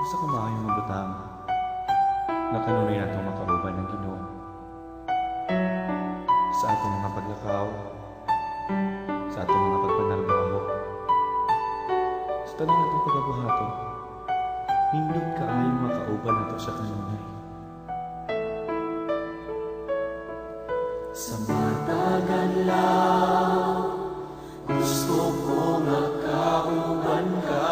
Gusto ko maayong mabutang na kanunay natong makauban ng Ginoo sa atong mga paglakaw, sa atong mga pagpanarbaho, sa tanang natong pagabuhato. Nindot kaayong makauban nato sa kanunay. Sa matagal lang, gusto ko makauban ka.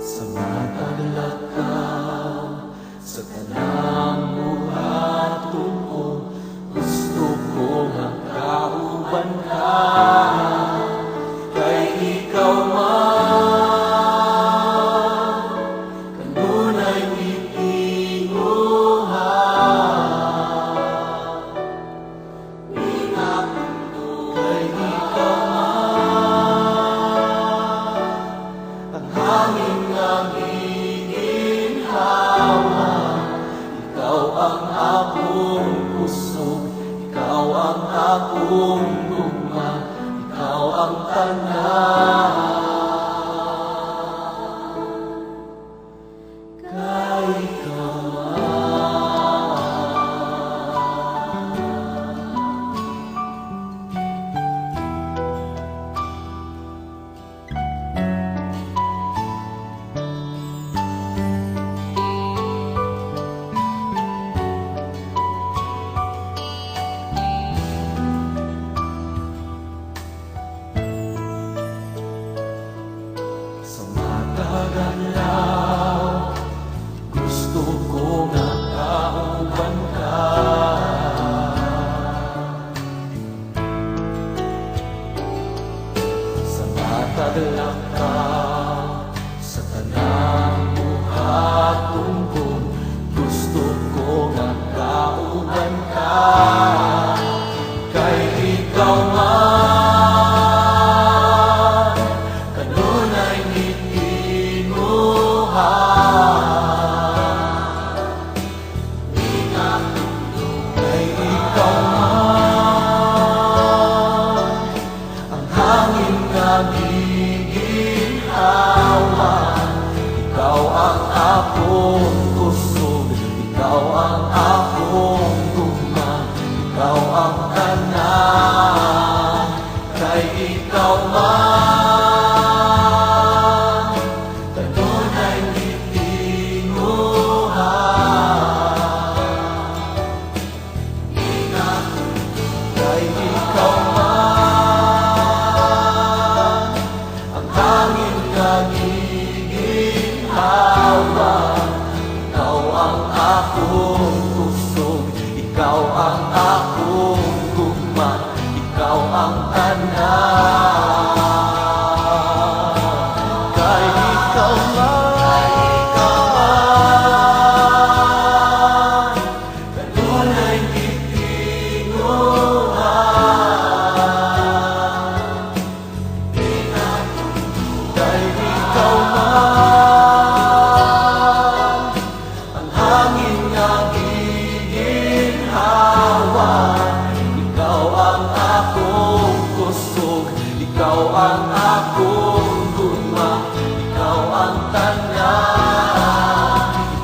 Sa matagal ka, sa tanang buhaton ko, gusto ko makauban ka. Kay ikaw man, kanunay akong gugma, ikaw ang tanan. Kay ikaw tagalaw, gusto ko makauban ka. Sa mataglaw ka, sa tanang buhaton ko, gusto ko makauban ka. Kay ikaw man, kanunay ikaw ang akong kusog, ikaw ang akong gugma, ikaw ang tanan. Kay ikaw man, kanunay gitinguhan. Kay ikaw man, ang hangin kagiginhawa. Ikaw ang akong kusog, ikaw ang akong gugma, ikaw ang tanan. Kay ikaw man, kanunay gitinguhan. Kay ikaw man, ang hangin nga giginhawa. Ikaw ang akong kusog, ikaw ang akong gugma, ikaw ang tanan.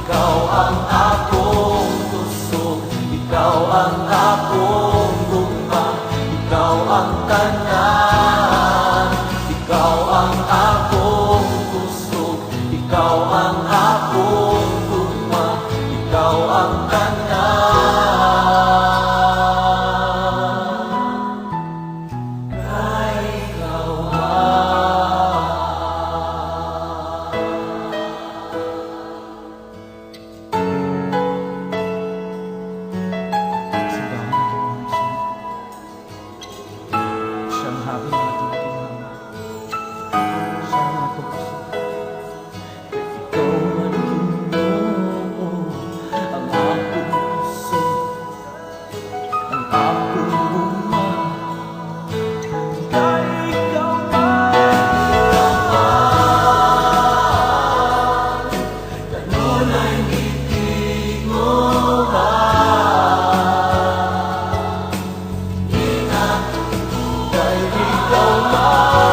Ikaw ang akong kusog, ikaw ang akong gugma, ikaw ang tanan. Ikaw ang akong kusog, ikaw ang akong gugma, ikaw ang tanan. Kay ikaw Simbahan natin mga siyang habi na ating tinama. Siya ang atong puso. ikaw man Ginoo, ang akong puso, ang akong gugma. Kay ikaw man, kanunay gitinguhan. Kay ikaw man,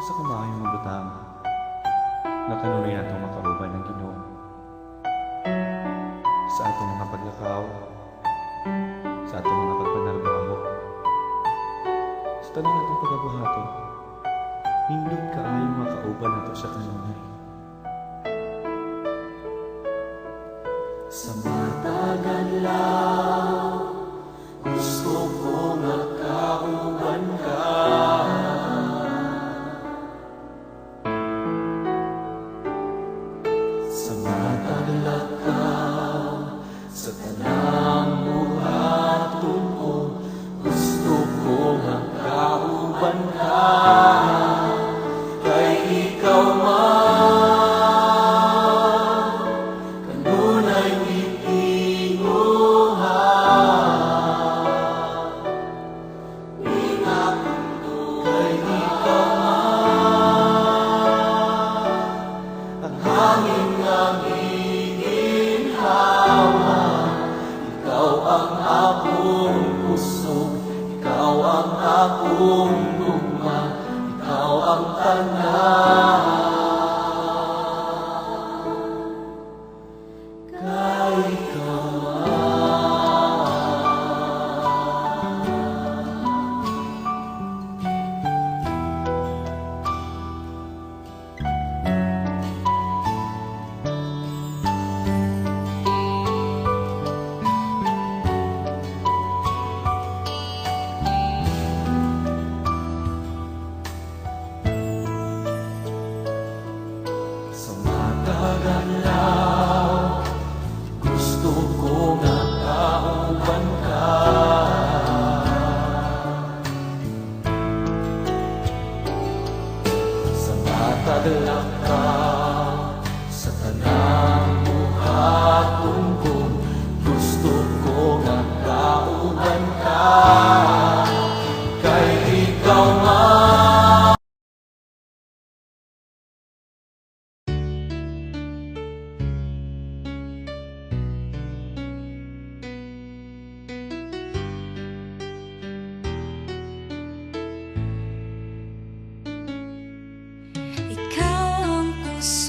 Sa kamayong mga butang, na kanunay natong makauban ng Ginoo. Sa atong mga paglakaw, sa atong mga pagpanarbaho, sa tanan natong pagabuhato, nindot kaayo makauban nato sa kanunay. Sa matagal lang, gusto ko makauban ka. Sa matagal ka, sa tanang buhaton ko, gusto ko makauban ka. Kay ikaw man, kanunay itinguhan. Kay ikaw man, ang hangin ng iginhawa. Ikaw ang akong puso, ikaw ang akong gugma, ikaw ang tanan. Kay ikaw sa matagal lang, gusto ko nga kauban ka. Sa matagal ka, sa tanang buhaton ko, gusto ko nga kauban ka. Kay ikaw man, ikaw ang puso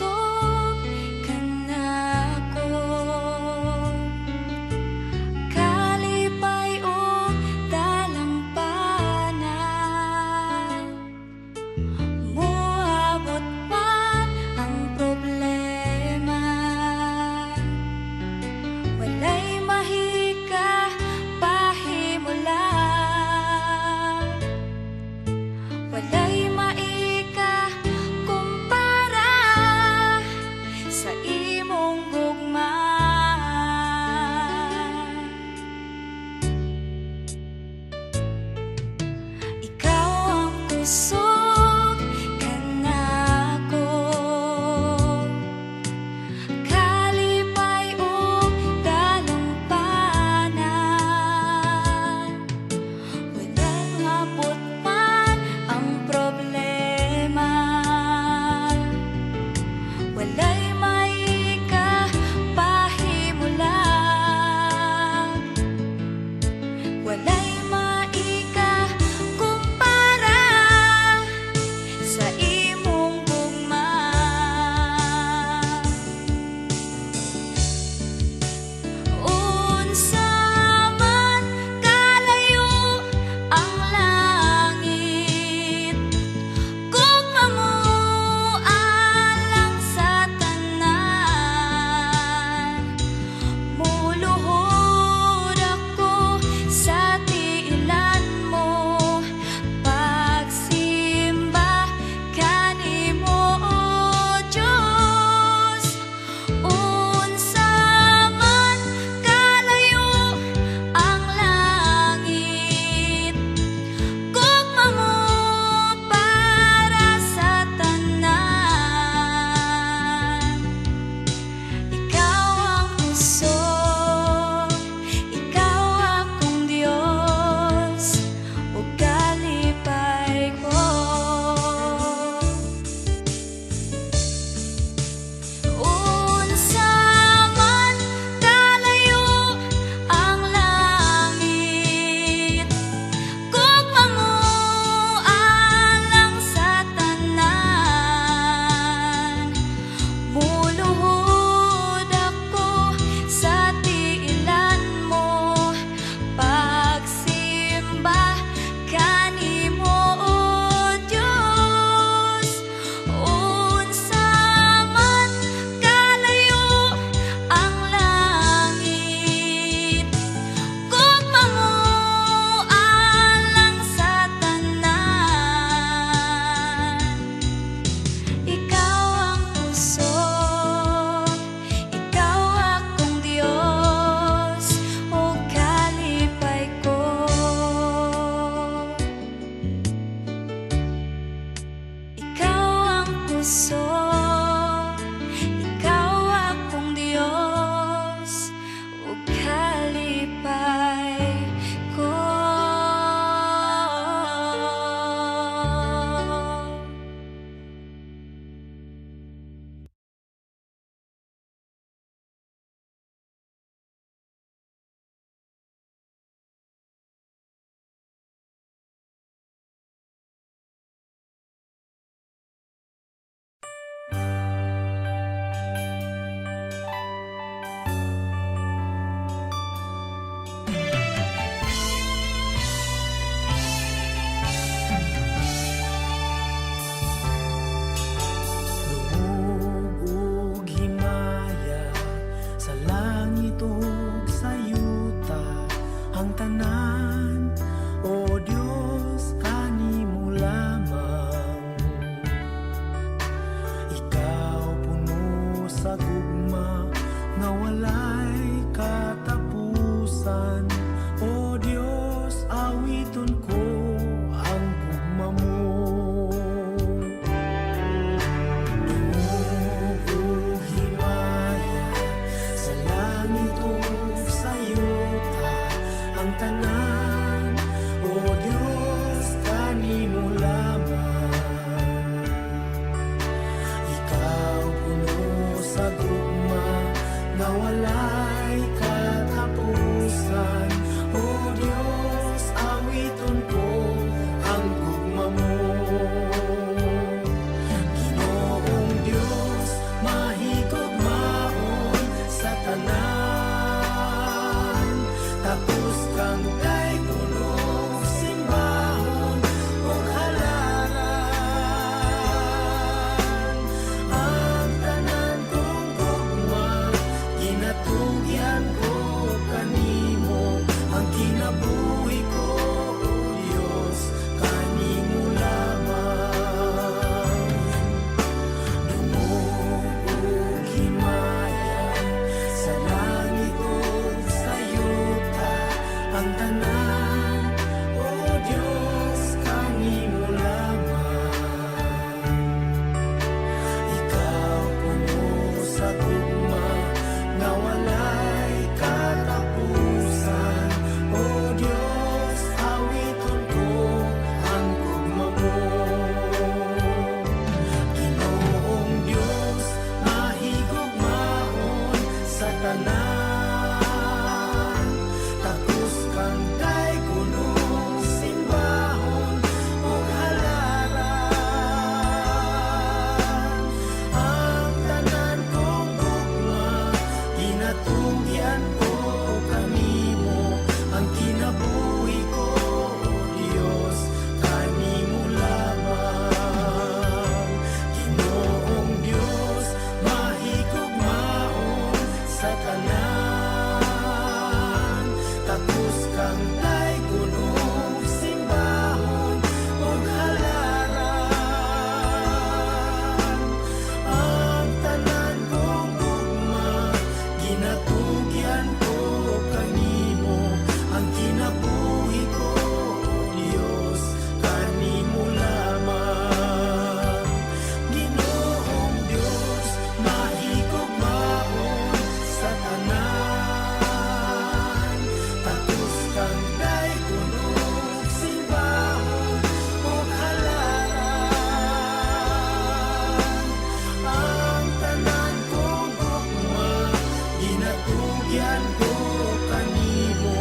sa gugma nga walay katapusan. O Diyos, awiton ko ang gugma mo. Dumugo himaya sa langit o sa yuta ang tanan. O Diyos, kanimo lamang. Ikaw puno sa gugma na walay katapusan. O Diyos, awiton ko ang gugma mo. Ginoong Diyos, mahigugmaon sa tanan. Tapos kang kay punong simbahon ug halaran. Ang tanan kong gugma, ginatugyan ko kanimo. Ang kinabuhi ko, O Diyos, kanimo lamang. Dumuog himaya sa langit o sa yuta ang tanan. O Diyos, kanimo lamang. Ikaw puno sa gugma na walay katapusan. O Diyos, awiton ko ang gugma mo. Ginoong Diyos, mahigugmaon sa tanan. Tapos kang kay kunong simbahon ug halaran. Ang tanan kong gugma, ginatugyan ko kanimo. Ang kinabuhi ko, O Diyos, kanimo lamang. Ginoong Diyos, mahigugmaon sa tanan. Tapos kang kay kunong simbahon ug halaran. Ang tanan kong gugma, ginatugyan ko kanimo. Ang kinabuhi ko, O Diyos, kanimo lamang. Ginoong Diyos, mahigugmaon sa tanan. Tapos kang kay kunong simbahon ug halaran. Ang tanan kong gugma, ginatugyan ko kanimo.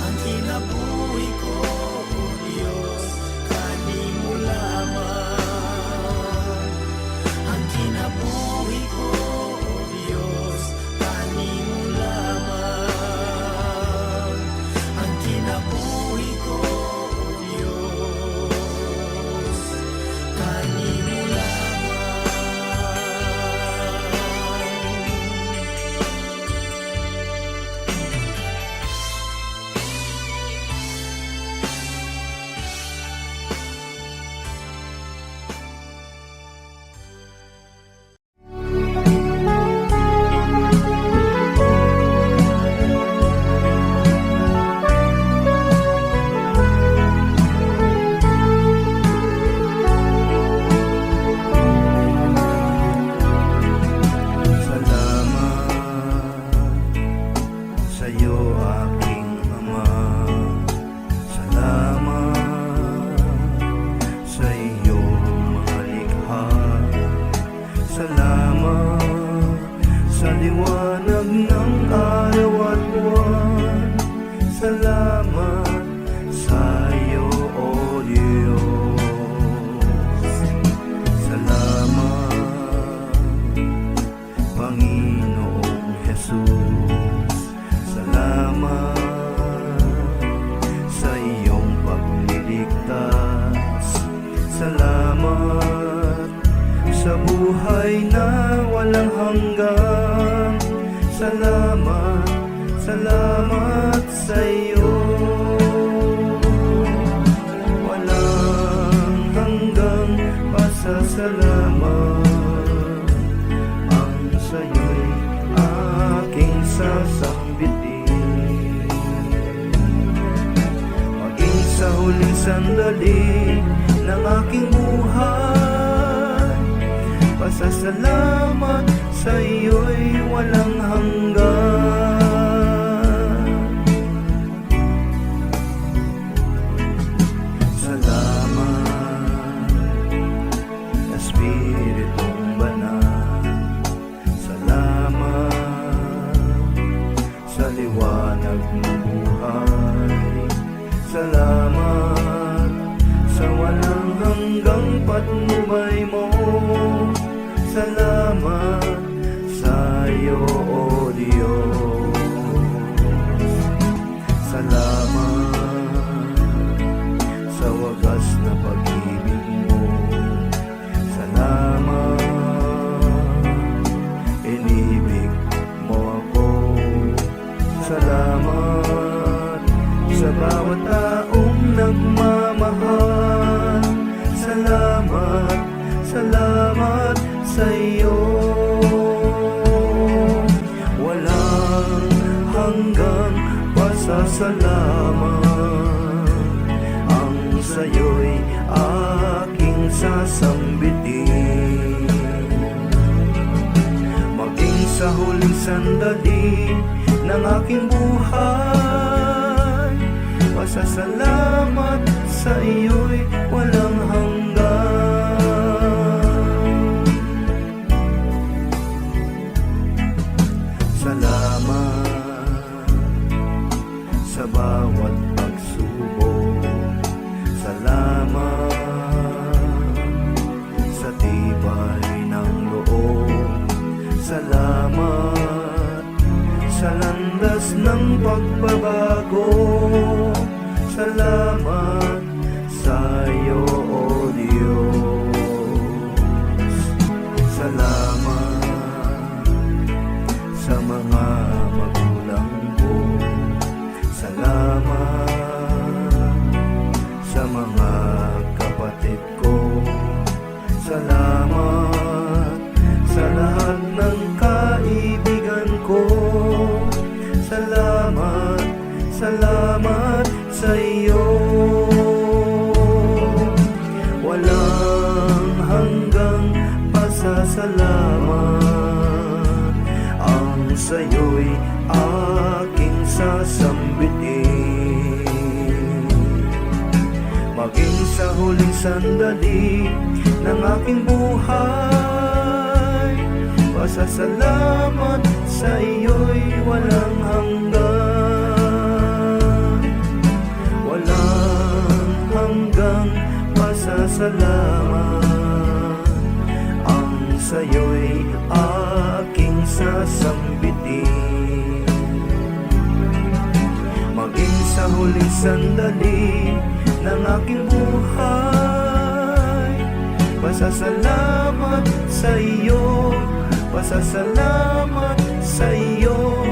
Ang kinabuhi ko, O Diyos, kanimo lamang. Ang kinabuhi ko, O Diyos, kanimo lamang. Ang kinabuhi ko, O Diyos, kanimo buhay na walang hanggan. Salamat, salamat sa iyo. Walang hanggang pasasalamat ang sa'yo. sasambitin. Maging sa huling sandali ng aking buhay, pasasalamat sa iyo'y walang hanggan. Salamat, Espiritong Banal. Salamat sa liwanag ng buhay. Salamat sa walang hanggang patnubay mo. Salamat sa iyo, O Diyos. Salamat sa wagas na pag-ibig mo. Salamat, inibig mo ako. Salamat sa bawat taong nagmamahal. Salamat, salamat sa iyo. Walang hanggang pasasalamat ang sa'yo'y aking sasambitin. Maging sa huling sandali ng aking buhay, pasasalamat sa iyo'y walang hanggan. Salamat sa bawat pagsubok. Salamat sa tibay ng loob. Salamat sa landas ng pagbabago. Salamat sa iyo, O Diyos. Salamat sa mga magulang ko. Salamat sa mga kapatid ko. Salamat sa lahat ng kaibigan ko. Salamat, salamat sa iyo. Walang hanggang pasasalamat ang sa'yo'y aking sasambitin. Maging sa huling sandali ng aking buhay, pasasalamat sa iyo'y walang hanggan. Walang hanggang pasasalamat ang sa'yo'y aking sasambitin. Maging sa huling sandali ng aking buhay, pasasalamat sa iyo, pasasalamat sa iyo,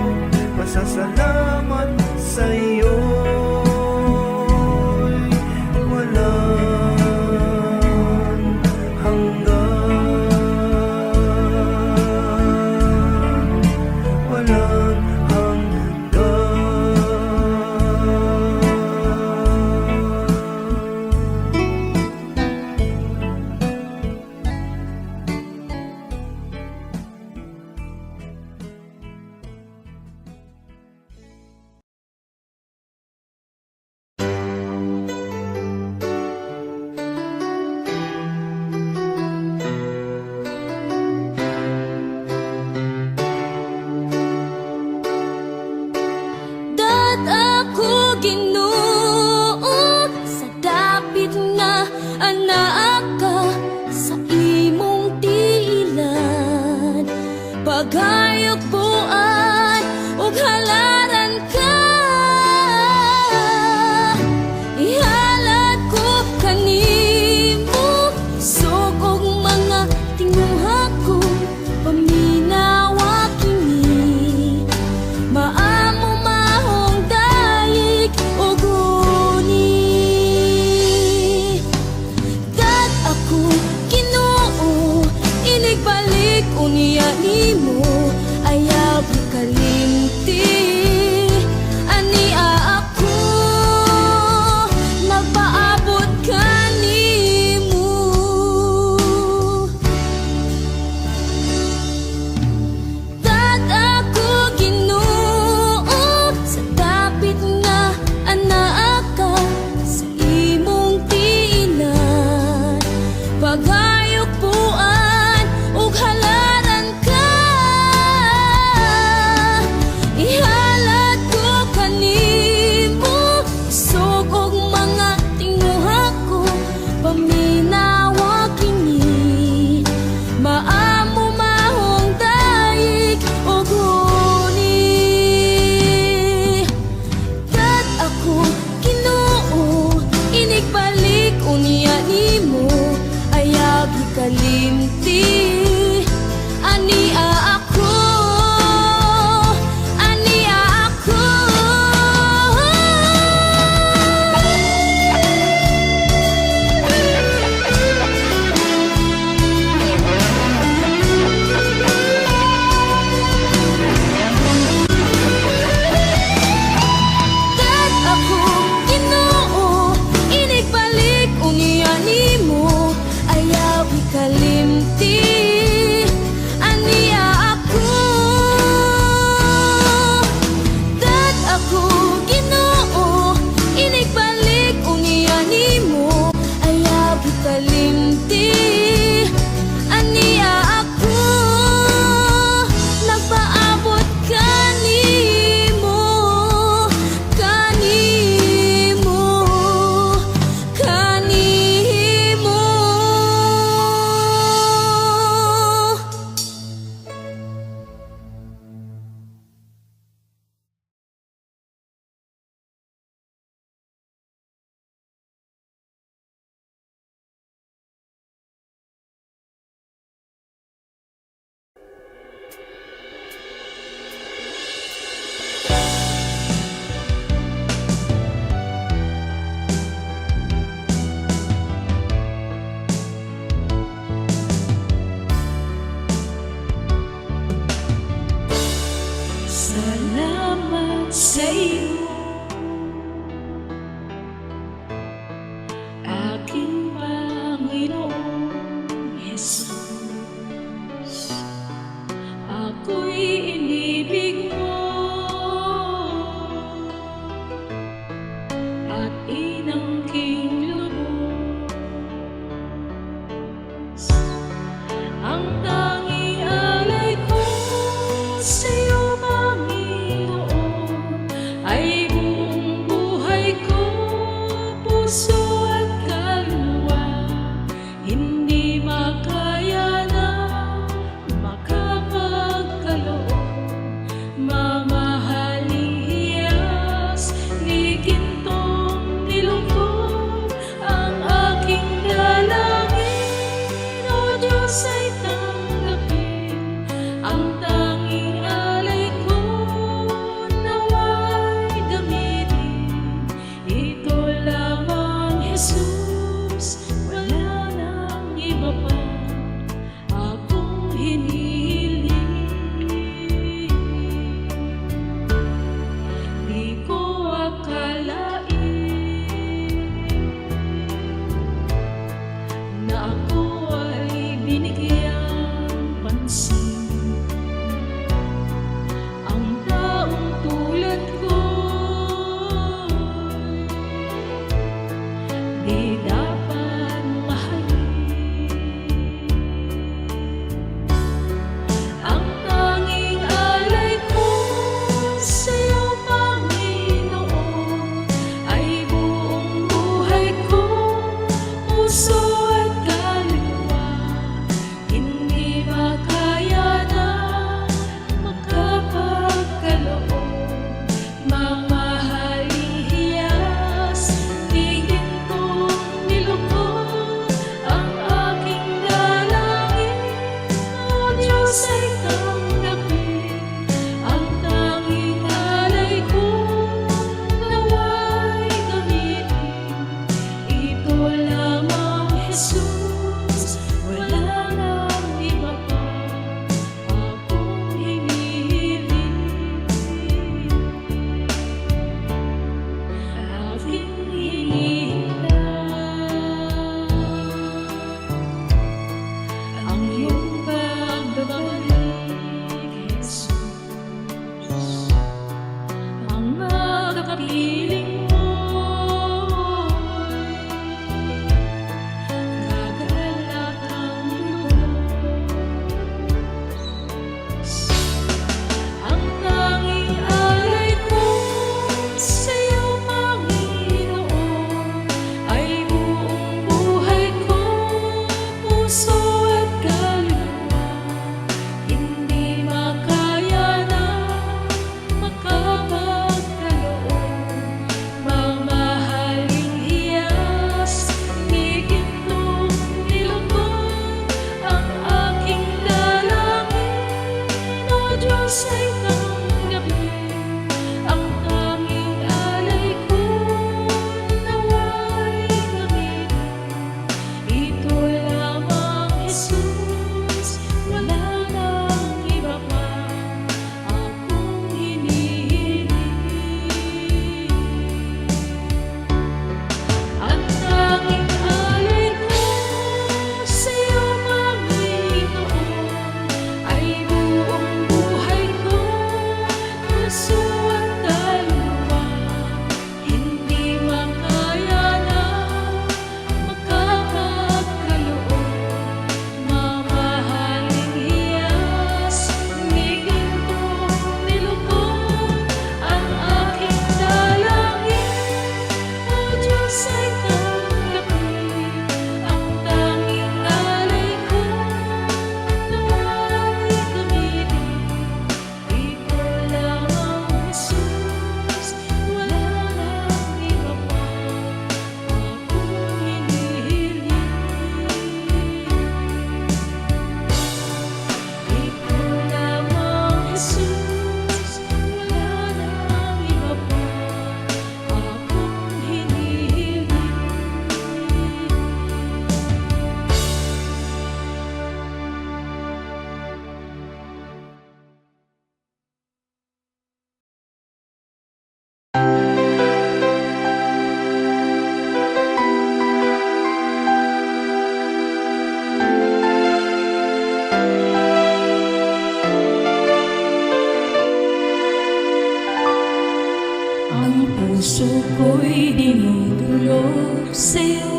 pasasalamat sa iyo. Walang hanggan, walang Dat ako Ginoo sa dapit nga anak ka sa imong tiilan, pagayok buan ug halaran ka. Ihalad ko kanimo sukog mga tinguha ko, paminawa kini maamo mahong dayeg ug uni. Dat ako Ginoo, inigbalik unya nimo Salamat sa iyo, aking Panginoong Jesus. Ako'y inibig mo at inangking lubos. Ang tanging alay ko sa'yo, Panginoon, ay buong buhay ko, puso at kaluluwa. Hindi makaya na makapagkaloob, mamahaling hiyas ni gintong nilungkot. Ang aking dalangin, O Diyos, ay tanggapin. Ang tanging alay ko nawa'y gamitin. Ito lamang, Jesus, wala nang iba pa akong hinihiling. Di ko akalain na ako ay binigyang pansin. Ang taong tulad ko di dapat mahalin. Ang tanging alay ko sa'yo, Panginoon, ay buong buhay ko, puso at kaluluwa. Hindi makaya na makapagkaloob, mamahaling hiyas ni gintong nilungkot. Ang aking dalangin, O Diyos, ay tanggapin. Ang tanging alay ko nawa'y gamitin. Ito lamang, Jesus, wala nang iba pa akong hinihiling. Aking hinihintay ang iyong pagbabalik, Jesus. Mga kapiling mo'y kagalak ang lubos. Ang tanging alay ko sa'yo, Panginoon, ay buong buhay ko, puso at kaluluwa. Hindi makaya na makapagkaloob, mamahaling hiyas ni gintong nilungkot. Ang aking dalangin, O Diyos, ay tanggapin. Ang tanging alay ko nawa'y gamitin. Ito lamang, Jesus, wala nang iba pa akong hinihiling. Ang tanging alay ko sa'yo, Panginoon, ay buong buhay ko, puso at kaluluwa. Hindi makaya na makapagkaloob, mamahaling hiyas ni gintong nilungkot. Ang aking dalangin, O Diyos, ay tanggapin. Ang tanging alay ko nawa'y gamitin. Ito lamang, Jesus, wala nang iba pa akong hinihiling. Ito lamang, Jesus, wala nang iba pa akong hinihiling. sa'yo.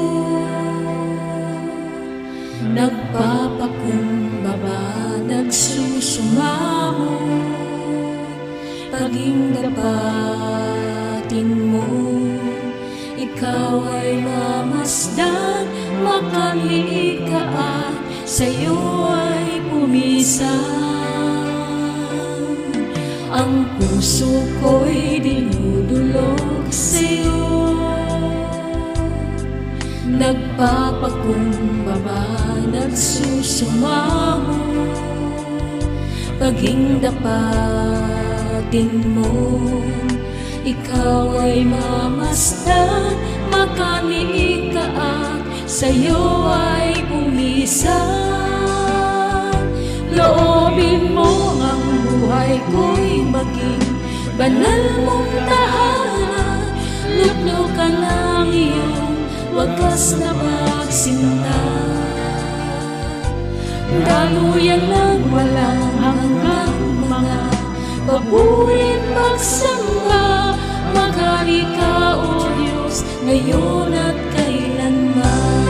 Nagpapakumbaba, nagsusumamo, paging dapatin mo. Ikaw ay mamasdan, makamili ka at sa'yo ay pumisan. Ang puso ko'y dinudulog sa'yo. Nagpapakumbaba, nagsusumamo, paging dapatin mo. Ikaw ay mamasdan, makamili ka at sa'yo ay pumisan. Loobin mo ang buhay ko'y maging banal mong tahanan. Luklukan ang iyong wagas na pagsinta. Daluyan ng walang hanggang mga paburit pagsamba. Maghari ka, O Diyos, ngayon at kailanman.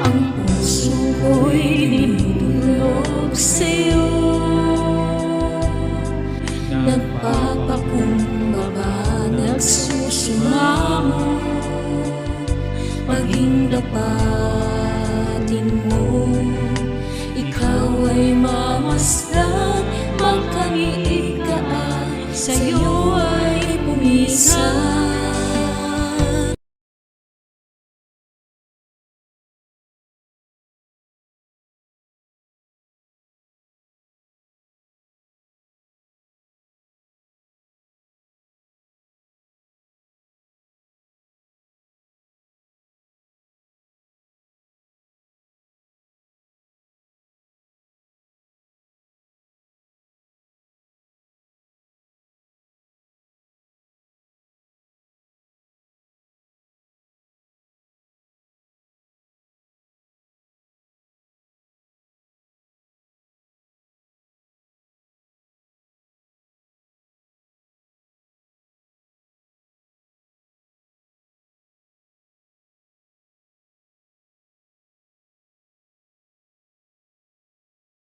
Ang puso ko'y dinudulog sa'yo. Nagpapakumbaba, nagsusumamo, paging dapatin mo. Ikaw ay mamasdan, magkamili ka at sa'yo ay pumisan.